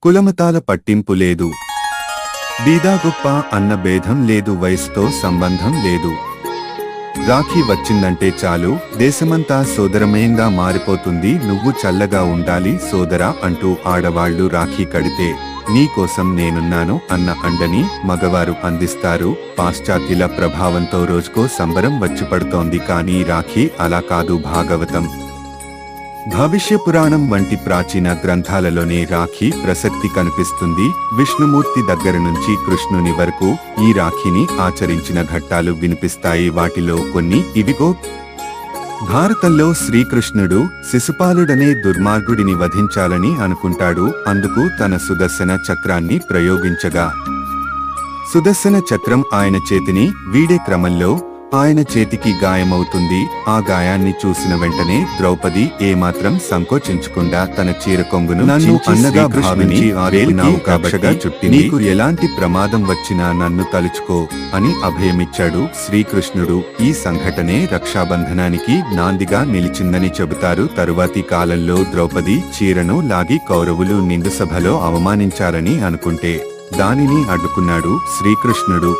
కులమతాల పట్టింపు లేదు, బీదా గొప్ప అన్న భేదం లేదు, వయసుతో సంబంధం లేదు. రాఖీ వచ్చిందంటే చాలు దేశమంతా సోదరమయంగా మారిపోతుంది. నువ్వు చల్లగా ఉండాలి సోదరా అంటూ ఆడవాళ్లు రాఖీ కడితే నీకోసం నేనున్నాను అన్న అండని మగవారు అందిస్తారు. పాశ్చాత్యుల ప్రభావంతో రోజుకో సంబరం వచ్చిపడుతోంది. కానీ రాఖీ అలా కాదు. భాగవతం, భవిష్య పురాణం వంటి ప్రాచీన గ్రంథాలలోనే రాఖీ ప్రసక్తి కనిపిస్తుంది. విష్ణుమూర్తి దగ్గర నుంచి కృష్ణుని వరకు ఈ రాఖీని ఆచరించిన ఘట్టాలు వినిపిస్తాయి. వాటిలో కొన్ని ఇవిగో. భారతంలో శ్రీకృష్ణుడు శిశుపాలుడనే దుర్మార్గుడిని వధించాలని అనుకుంటాడు. అందుకు తన సుదర్శన చక్రాన్ని ప్రయోగించగా సుదర్శన చక్రం ఆయన చేతిని వీడే క్రమంలో ఆయన చేతికి గాయమవుతుంది. ఆ గాయాన్ని చూసిన వెంటనే ద్రౌపది ఏమాత్రం సంకోచించకుండా తన చీర కొంగును నన్ను అన్నగా భావించి కక్షగా చుట్టి నీకు ఎలాంటి ప్రమాదం వచ్చినా నన్ను తలుచుకో అని అభయమిచ్చాడు శ్రీకృష్ణుడు. ఈ సంఘటనే రక్షాబంధనానికి నాందిగా నిలిచిందని చెబుతారు. తరువాతి కాలంలో ద్రౌపది చీరను లాగి కౌరవులు నిండు సభలో అవమానించారని అనుకుంటే దానిని అడ్డుకున్నాడు శ్రీకృష్ణుడు.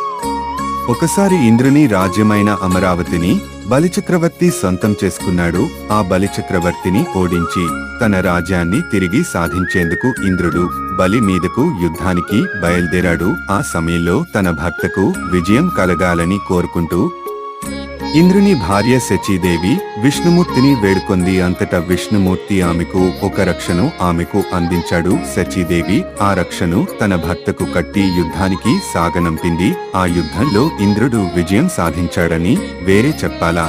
ఒకసారి ఇంద్రుని రాజ్యమైన అమరావతిని బలిచక్రవర్తి సొంతం చేసుకున్నాడు. ఆ బలిచక్రవర్తిని ఓడించి తన రాజ్యాన్ని తిరిగి సాధించేందుకు ఇంద్రుడు బలి మీదకు యుద్ధానికి బయలుదేరాడు. ఆ సమయంలో తన భర్తకు విజయం కలగాలని కోరుకుంటూ ఇంద్రుని భార్య శచీదేవి విష్ణుమూర్తిని వేడుకొంది. అంతటా విష్ణుమూర్తి ఆమెకు ఒక రక్షను ఆమెకు అందించాడు. శచీదేవి ఆ రక్షను తన భర్తకు కట్టి యుద్ధానికి సాగనంపింది. ఆ యుద్ధంలో ఇంద్రుడు విజయం సాధించాడని వేరే చెప్పాలా?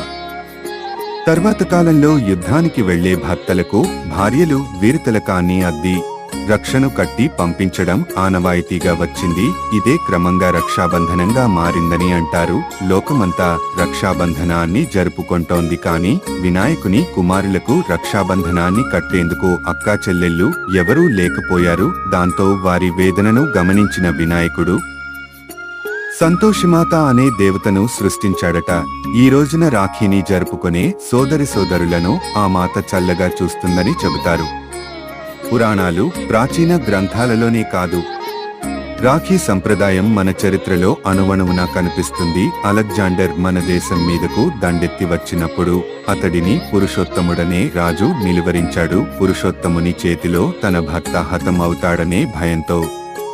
తర్వాత కాలంలో యుద్ధానికి వెళ్లే భర్తలకు భార్యలు వీరతిలకాన్ని అద్ది రక్షను కట్టి పంపించడం ఆనవాయితీగా వచ్చింది. ఇదే క్రమంగా రక్షాబంధనంగా మారిందని అంటారు. లోకమంతా రక్షాబంధనాన్ని జరుపుకుంటోంది. కానీ వినాయకుని కుమారులకు రక్షాబంధనాన్ని కట్టేందుకు అక్కా చెల్లెళ్ళు ఎవరూ లేకపోయారు. దాంతో వారి వేదనను గమనించిన వినాయకుడు సంతోషమాత అనే దేవతను సృష్టించాడట. ఈ రోజున రాఖీని జరుపుకునే సోదరులను ఆ మాత చల్లగా చూస్తుందని చెబుతారు. పురాణాలు, ప్రాచీన గ్రంథాలలోనే కాదు, రాఖీ సంప్రదాయం మన చరిత్రలో అణువణువునా కనిపిస్తుంది. అలెగ్జాండర్ మన దేశం మీదకు దండెత్తి వచ్చినప్పుడు అతడిని పురుషోత్తముడనే రాజు నిలువరించాడు. పురుషోత్తముని చేతిలో తన భర్త హతం అవుతాడనే భయంతో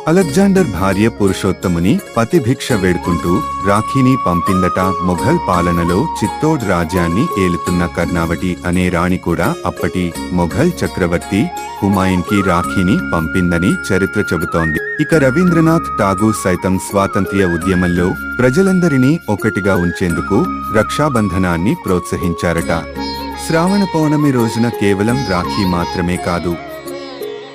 అలెగ్జాండర్ భార్య పురుషోత్తముని పతిభిక్ష వేడుకుంటూ రాఖీని పంపిందట. మొఘల్ పాలనలో చిత్తోడ్ రాజ్యాన్ని ఏలుతున్న కర్ణావతి అనే రాణి కూడా అప్పటి మొఘల్ చక్రవర్తి హుమాయూన్కి రాఖీని పంపిందని చరిత్ర చెబుతోంది. ఇక రవీంద్రనాథ్ ఠాగూర్ సైతం స్వాతంత్ర్య ఉద్యమంలో ప్రజలందరినీ ఒకటిగా ఉంచేందుకు రక్షాబంధనాన్ని ప్రోత్సహించారట. శ్రావణ పౌర్ణమి రోజున కేవలం రాఖీ మాత్రమే కాదు,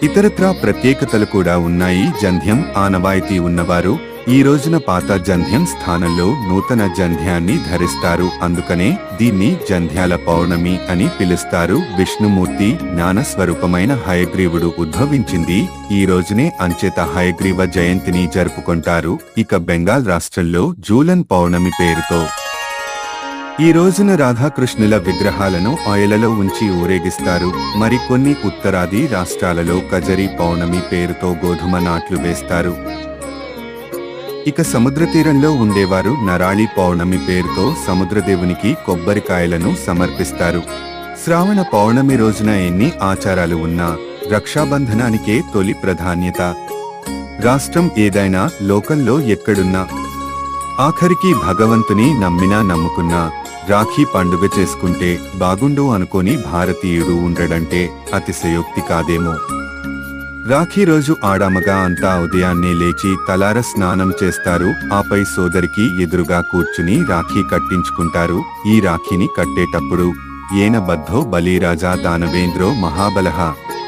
ఇతరత్రా ప్రత్యేకతలు కూడా ఉన్నాయి. జంధ్యం ఆనవాయితీ ఉన్నవారు ఈ రోజున పాత జంధ్యం స్థానంలో నూతన జంధ్యాన్ని ధరిస్తారు. అందుకనే దీన్ని జంధ్యాల పౌర్ణమి అని పిలుస్తారు. విష్ణుమూర్తి జ్ఞానస్వరూపమైన హయగ్రీవుడు ఉద్భవించింది ఈ రోజునే. అంచేత హయగ్రీవ జయంతిని జరుపుకుంటారు. ఇక బెంగాల్ రాష్ట్రంలో జూలన్ పౌర్ణమి పేరుతో ఈ రోజున రాధాకృష్ణుల విగ్రహాలను ఆయిలలో ఉంచి ఊరేగిస్తారు. మరికొన్ని ఉత్తరాది రాష్ట్రాలలో కజరీ పౌర్ణమి పేరుతో గోధుమ నాట్లు వేస్తారు. ఇక సముద్ర తీరంలో ఉండేవారు నరాళి పౌర్ణమి పేరుతో సముద్రదేవునికి కొబ్బరికాయలను సమర్పిస్తారు. శ్రావణ పౌర్ణమి రోజున ఎన్ని ఆచారాలు ఉన్నా రక్షాబంధనానికే తొలి ప్రాధాన్యత. రాష్ట్రం ఏదైనా, లోకంలో ఎక్కడున్నా, ఆఖరికి భగవంతుని నమ్మినా నమ్ముకున్నా రాఖీ పండుగ చేసుకుంటే బాగుండు అనుకోని భారతీయుడు ఉండడంటే అతిశయోక్తి కాదేమో. రాఖీ రోజు ఆడామగా అంతా ఉదయాన్నే లేచి తలార స్నానం చేస్తారు. ఆపై సోదరికి ఎదురుగా కూర్చుని రాఖీ కట్టించుకుంటారు. ఈ రాఖీని కట్టేటప్పుడు ఏన బద్ధో బలీరాజా దానవేంద్రో మహాబలః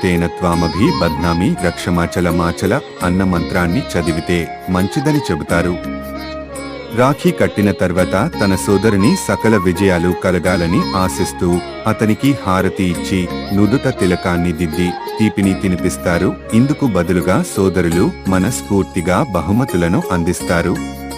తేన త్వామభి బధ్నామి రక్షమాచల అన్న మంత్రాన్ని చదివితే మంచిదని చెబుతారు. రాఖీ కట్టిన తర్వాత తన సోదరుని సకల విజయాలు కలగాలని ఆశిస్తూ అతనికి హారతి ఇచ్చి నుదుట తిలకాన్ని దిద్ది తీపిని తినిపిస్తారు. ఇందుకు బదులుగా సోదరులు మనస్ఫూర్తిగా బహుమతులను అందిస్తారు.